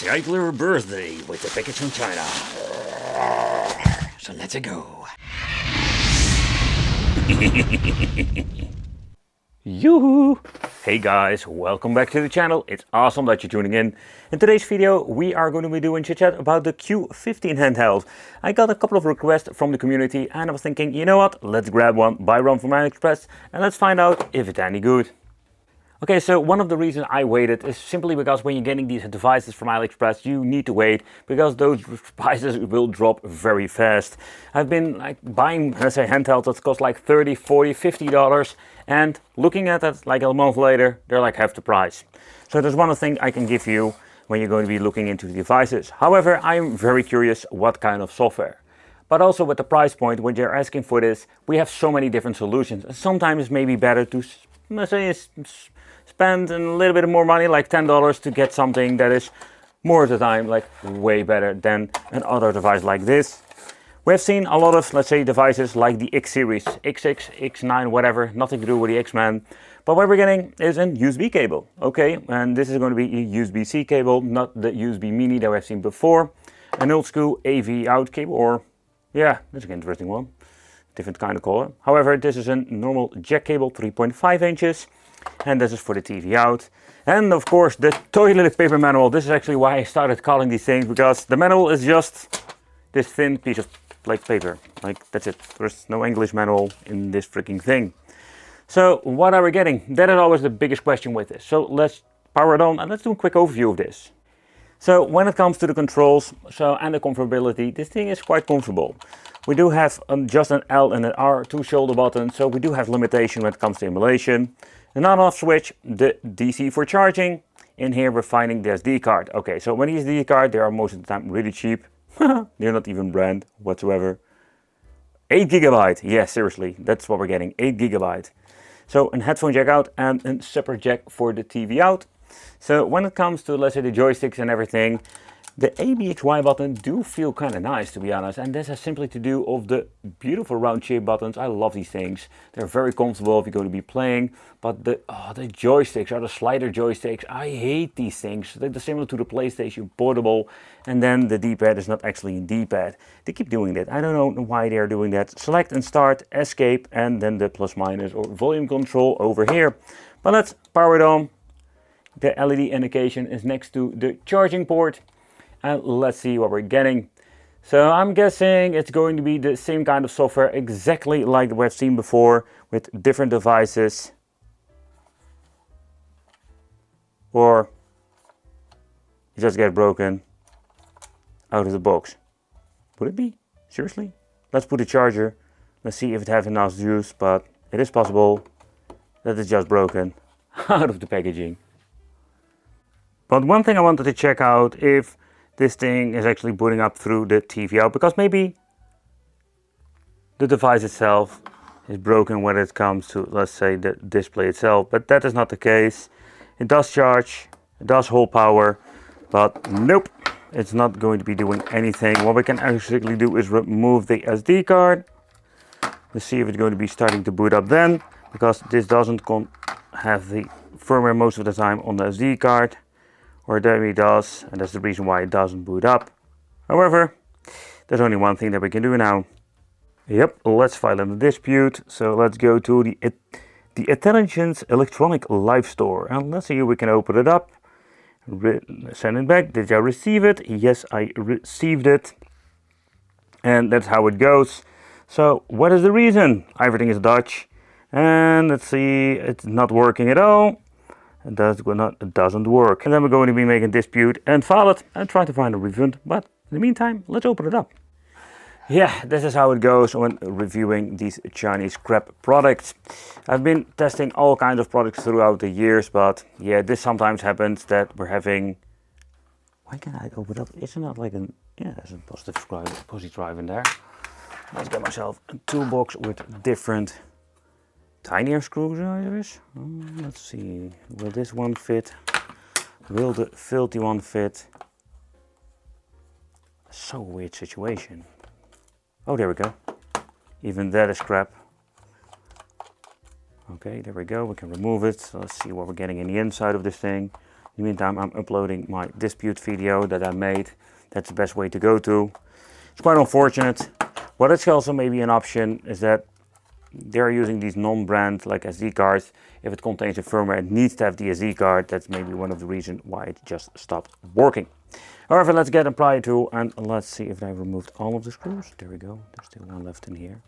It's the Eichler birthday with the package from China. So let's go. Yoo-hoo! Hey guys, welcome back to the channel. It's awesome that you're tuning in. In today's video, we are going to be doing chit chat about the Q15 handheld. I got a couple of requests from the community and I was thinking, you know what? Let's grab one, buy one from AliExpress and let's find out if it's any good. Okay, so one of the reasons I waited is simply because when you're getting these devices from AliExpress, you need to wait because those prices will drop very fast. I've been buying, let's say, handhelds that cost like $30, $40, $50 and looking at it like a month later, they're like half the price. So there's one thing I can give you when you're going to be looking into the devices. However, I'm very curious what kind of software. But also with the price point, when you're asking for this, we have so many different solutions. And sometimes it's maybe better to, let's say, spend a little bit more money, like $10, to get something that is more of the time like way better than another device like this. We have seen a lot of, let's say, devices like the X series, X6, X9, whatever, nothing to do with the X-Men. But what we're getting is a USB cable, okay? And this is going to be a USB-C cable, not the USB mini that we've seen before. An old school AV out cable, or yeah, that's an interesting one. Different kind of color. However, this is a normal jack cable, 3.5 inches. And this is for the TV out. And of course the toilet paper manual. This is actually why I started calling these things, because the manual is just this thin piece of like paper. Like that's it. There's no English manual in this freaking thing. So what are we getting? That is always the biggest question with this. So let's power it on and let's do a quick overview of this. So when it comes to the controls and the comfortability, this thing is quite comfortable. We do have just an L and an R, two shoulder buttons, so we do have limitation when it comes to emulation. An on-off switch, the DC for charging. In here we're finding the SD card. Okay, so when you use the SD card, they are most of the time really cheap. They're not even brand whatsoever. 8 GB, yeah, seriously, that's what we're getting, 8 GB. So a headphone jack out and a separate jack for the TV out. So when it comes to, let's say, the joysticks and everything, the A, B, X, Y button do feel kind of nice, to be honest. And this has simply to do with the beautiful round shape buttons. I love these things. They're very comfortable if you're going to be playing. But the joysticks are the slider joysticks. I hate these things. They're similar to the PlayStation Portable. And then the D-pad is not actually a D-pad. They keep doing that. I don't know why they're doing that. Select and start, escape, and then the plus minus or volume control over here. But let's power it on. The LED indication is next to the charging port. And let's see what we're getting. So I'm guessing it's going to be the same kind of software exactly like we've seen before with different devices. Or it just get broken out of the box. Would it be? Seriously? Let's put a charger. Let's see if it has enough juice, but it is possible that it's just broken out of the packaging. But one thing I wanted to check out if this thing is actually booting up through the TV out, because maybe the device itself is broken when it comes to, let's say, the display itself, but that is not the case. It does charge, it does hold power, but nope, it's not going to be doing anything. What we can actually do is remove the SD card. Let's see if it's going to be starting to boot up then, because this doesn't have the firmware most of the time on the SD card. Or there it does, and that's the reason why it doesn't boot up. However, there's only one thing that we can do now. Yep, let's file a dispute. So let's go to the Intelligence Electronic Live Store. And let's see if we can open it up. Send it back. Did I receive it? Yes, I received it. And that's how it goes. So what is the reason? Everything is Dutch. And let's see, it's not working at all. It doesn't work. And then we're going to be making a dispute and file it and try to find a refund. But in the meantime, let's open it up. Yeah, this is how it goes when reviewing these Chinese crap products. I've been testing all kinds of products throughout the years, but yeah, this sometimes happens that we're having... Why can't I open it up? Isn't that like an... Yeah, there's a positive drive in there. Let's get myself a toolbox with different tinier screwdrivers. Let's see, will this one fit? Will the filthy one fit? So weird situation. Oh, there we go. Even that is crap. Okay, there we go. We can remove it. So let's see what we're getting in the inside of this thing. the meantime, I'm uploading my dispute video that I made. That's the best way to go to. It's quite unfortunate. What is also maybe an option is that they're using these non-brand like SD cards. If it contains a firmware, it needs to have the SD card. That's maybe one of the reasons why it just stopped working. However, let's get a plier tool and let's see if I removed all of the screws. There we go. There's still one left in here.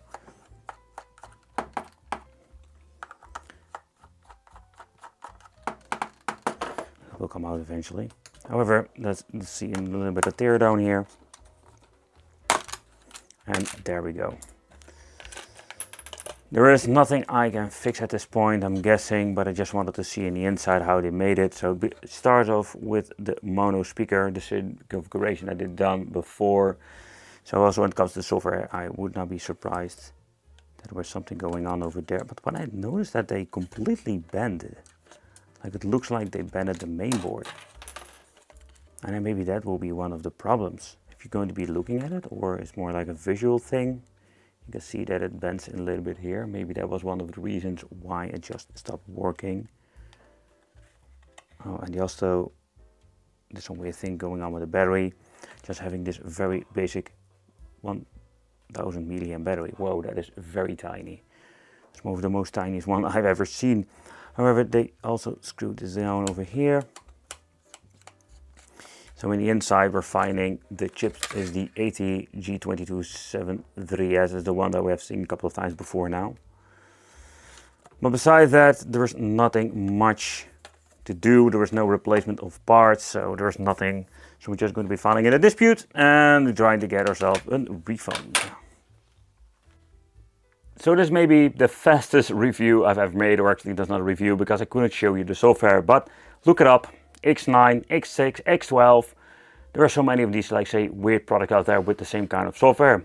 It will come out eventually. However, let's see a little bit of tear down here. And there we go. There is nothing I can fix at this point, I'm guessing, but I just wanted to see in the inside how they made it. So it starts off with the mono speaker, the same configuration I did done before. So also when it comes to software, I would not be surprised that there was something going on over there. But when I noticed that they completely bended, like it looks like they bended the main board. And then maybe that will be one of the problems. If you're going to be looking at it, or it's more like a visual thing. You can see that it bends in a little bit here. Maybe that was one of the reasons why it just stopped working. Oh, and also there's some weird thing going on with the battery. Just having this very basic 1000 milliamp battery. Whoa, that is very tiny. It's one of the most tiniest one I've ever seen. However, they also screwed this down over here. So in the inside we're finding the chips is the AT-G2273S, is the one that we have seen a couple of times before now. But besides that, there's nothing much to do. There is no replacement of parts, so there's nothing. So we're just going to be filing in a dispute and trying to get ourselves a refund. So this may be the fastest review I've ever made, or actually that's not a review because I couldn't show you the software, but look it up. X9, X6, X12. There are so many of these, like say, weird products out there with the same kind of software.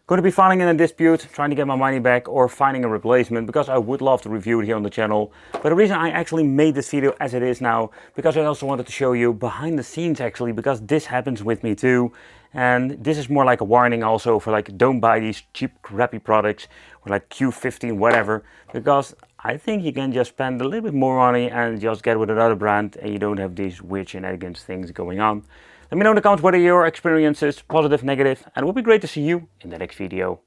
Going to be filing in a dispute, trying to get my money back or finding a replacement because I would love to review it here on the channel. But the reason I actually made this video as it is now, because I also wanted to show you behind the scenes actually, because this happens with me too. And this is more like a warning also for like, don't buy these cheap crappy products or like Q15 whatever, because I think you can just spend a little bit more money and just get with another brand and you don't have these weird shenanigans things going on. Let me know in the comments what are your experiences, positive, negative, and it would be great to see you in the next video.